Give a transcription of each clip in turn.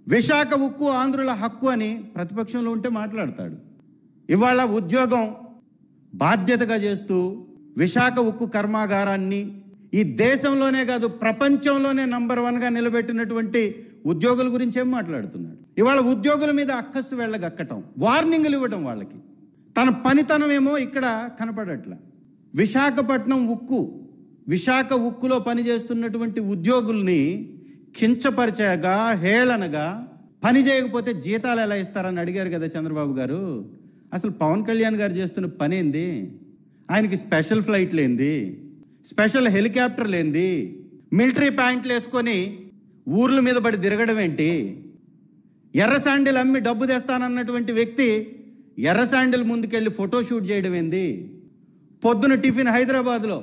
విశాఖ ఉక్కు ఆంధ్రుల హక్కు అని ప్రతిపక్షంలో ఉంటే మాట్లాడతాడు. ఇవాళ ఉద్యోగం బాధ్యతగా చేస్తూ విశాఖ ఉక్కు కర్మాగారాన్ని ఈ దేశంలోనే కాదు ప్రపంచంలోనే నంబర్ 1గా నిలబెట్టినటువంటి ఉద్యోగుల గురించి ఏం మాట్లాడుతున్నాడు. ఇవాళ ఉద్యోగుల మీద అక్కస్సు వెళ్ళగక్కటం, వార్నింగ్లు ఇవ్వడం, వాళ్ళకి తన పనితనం ఏమో ఇక్కడ కనపడట్ల. విశాఖపట్నం ఉక్కు, విశాఖ ఉక్కులో పనిచేస్తున్నటువంటి ఉద్యోగుల్ని కించపరిచేగా, హేళనగా, పని చేయకపోతే జీతాలు ఎలా ఇస్తారని అడిగారు కదా చంద్రబాబు గారు. అసలు పవన్ కళ్యాణ్ గారు చేస్తున్న పని ఏంది? ఆయనకి స్పెషల్ ఫ్లైట్లు ఏంది, స్పెషల్ హెలికాప్టర్లు ఏంది, మిలిటరీ ప్యాంట్లు వేసుకొని ఊర్ల మీద పడి తిరగడం ఏంటి? ఎర్ర శాండిల్ అమ్మి డబ్బు తెస్తానన్నటువంటి వ్యక్తి ఎర్ర శాండిల్ ముందుకెళ్ళి ఫోటోషూట్ చేయడం ఏంది? పొద్దున టిఫిన్ హైదరాబాద్లో,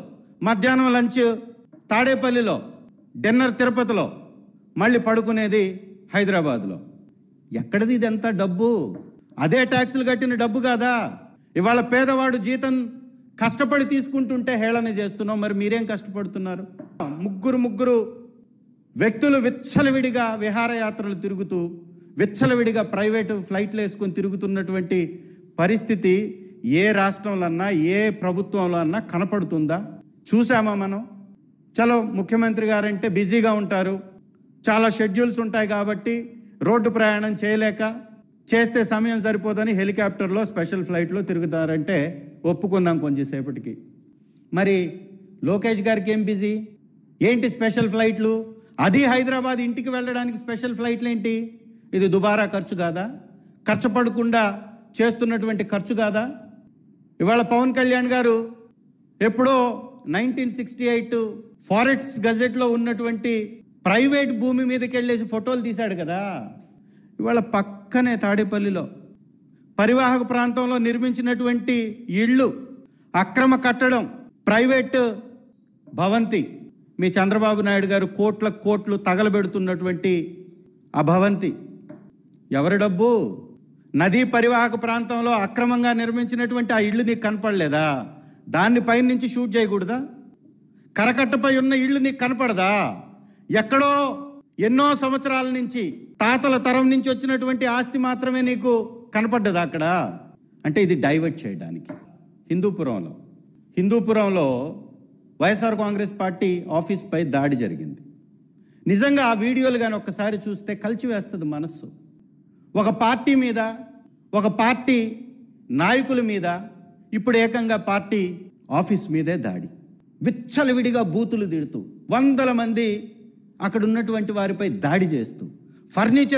మధ్యాహ్నం లంచ్ తాడేపల్లిలో, డిన్నర్ తిరుపతిలో, మళ్ళీ పడుకునేది హైదరాబాద్లో. ఎక్కడిది ఇదంతా డబ్బు? అదే ట్యాక్సులు కట్టిన డబ్బు కాదా? ఇవాళ పేదవాడు జీతం కష్టపడి తీసుకుంటుంటే హేళన చేస్తున్నాం. మరి మీరేం కష్టపడుతున్నారు? ముగ్గురు వ్యక్తులు విచ్చలవిడిగా విహారయాత్రలు తిరుగుతూ, విచ్చలవిడిగా ప్రైవేటు ఫ్లైట్లు వేసుకొని తిరుగుతున్నటువంటి పరిస్థితి ఏ రాష్ట్రంలో అన్నా, ఏ ప్రభుత్వంలో అన్నా కనపడుతుందా? చూసామా మనం? చలో, ముఖ్యమంత్రి గారంటే బిజీగా ఉంటారు, చాలా షెడ్యూల్స్ ఉంటాయి కాబట్టి రోడ్డు ప్రయాణం చేయలేక, చేస్తే సమయం సరిపోదని హెలికాప్టర్లో, స్పెషల్ ఫ్లైట్లో తిరుగుతారంటే ఒప్పుకుందాం కొంచెంసేపటికి. మరి లోకేష్ గారికి ఏం బిజీ? ఏంటి స్పెషల్ ఫ్లైట్లు? అది హైదరాబాద్ ఇంటికి వెళ్ళడానికి స్పెషల్ ఫ్లైట్లు ఏంటి? ఇది దుబారా ఖర్చు కాదా? ఖర్చు పడకుండా చేస్తున్నటువంటి ఖర్చు కాదా? ఇవాళ పవన్ కళ్యాణ్ గారు ఎప్పుడో 1968 ఫారెస్ట్ గజెట్లో ఉన్నటువంటి ప్రైవేట్ భూమి మీదకి వెళ్ళేసి ఫోటోలు తీశాడు కదా. ఇవాళ పక్కనే తాడేపల్లిలో పరివాహక ప్రాంతంలో నిర్మించినటువంటి ఇళ్ళు, అక్రమ కట్టడం, ప్రైవేట్ భవంతి, మీ చంద్రబాబు నాయుడు గారు కోట్లు తగలబెడుతున్నటువంటి ఆ భవంతి ఎవరి డబ్బు? నదీ పరివాహక ప్రాంతంలో అక్రమంగా నిర్మించినటువంటి ఆ ఇళ్ళు నీకు కనపడలేదా? దాన్ని పైన నుంచి షూట్ చేయకూడదా? కరకట్టపై ఉన్న ఇళ్ళు నీకు కనపడదా? ఎక్కడో ఎన్నో సంవత్సరాల నుంచి, తాతల తరం నుంచి వచ్చినటువంటి ఆస్తి మాత్రమే నీకు కనపడ్డదా అక్కడ? అంటే ఇది డైవర్ట్ చేయడానికి. హిందూపురంలో వైఎస్ఆర్ కాంగ్రెస్ పార్టీ ఆఫీస్పై దాడి జరిగింది. నిజంగా ఆ వీడియోలు కానీ ఒక్కసారి చూస్తే కలిచివేస్తుంది మనస్సు. ఒక పార్టీ మీద, ఒక పార్టీ నాయకుల మీద, ఇప్పుడు ఏకంగా పార్టీ ఆఫీస్ మీదే దాడి. విచ్చలవిడిగా బూతులు తిడుతూ, వందల మంది అక్కడ ఉన్నటువంటి వారిపై దాడి చేస్తూ, ఫర్నిచర్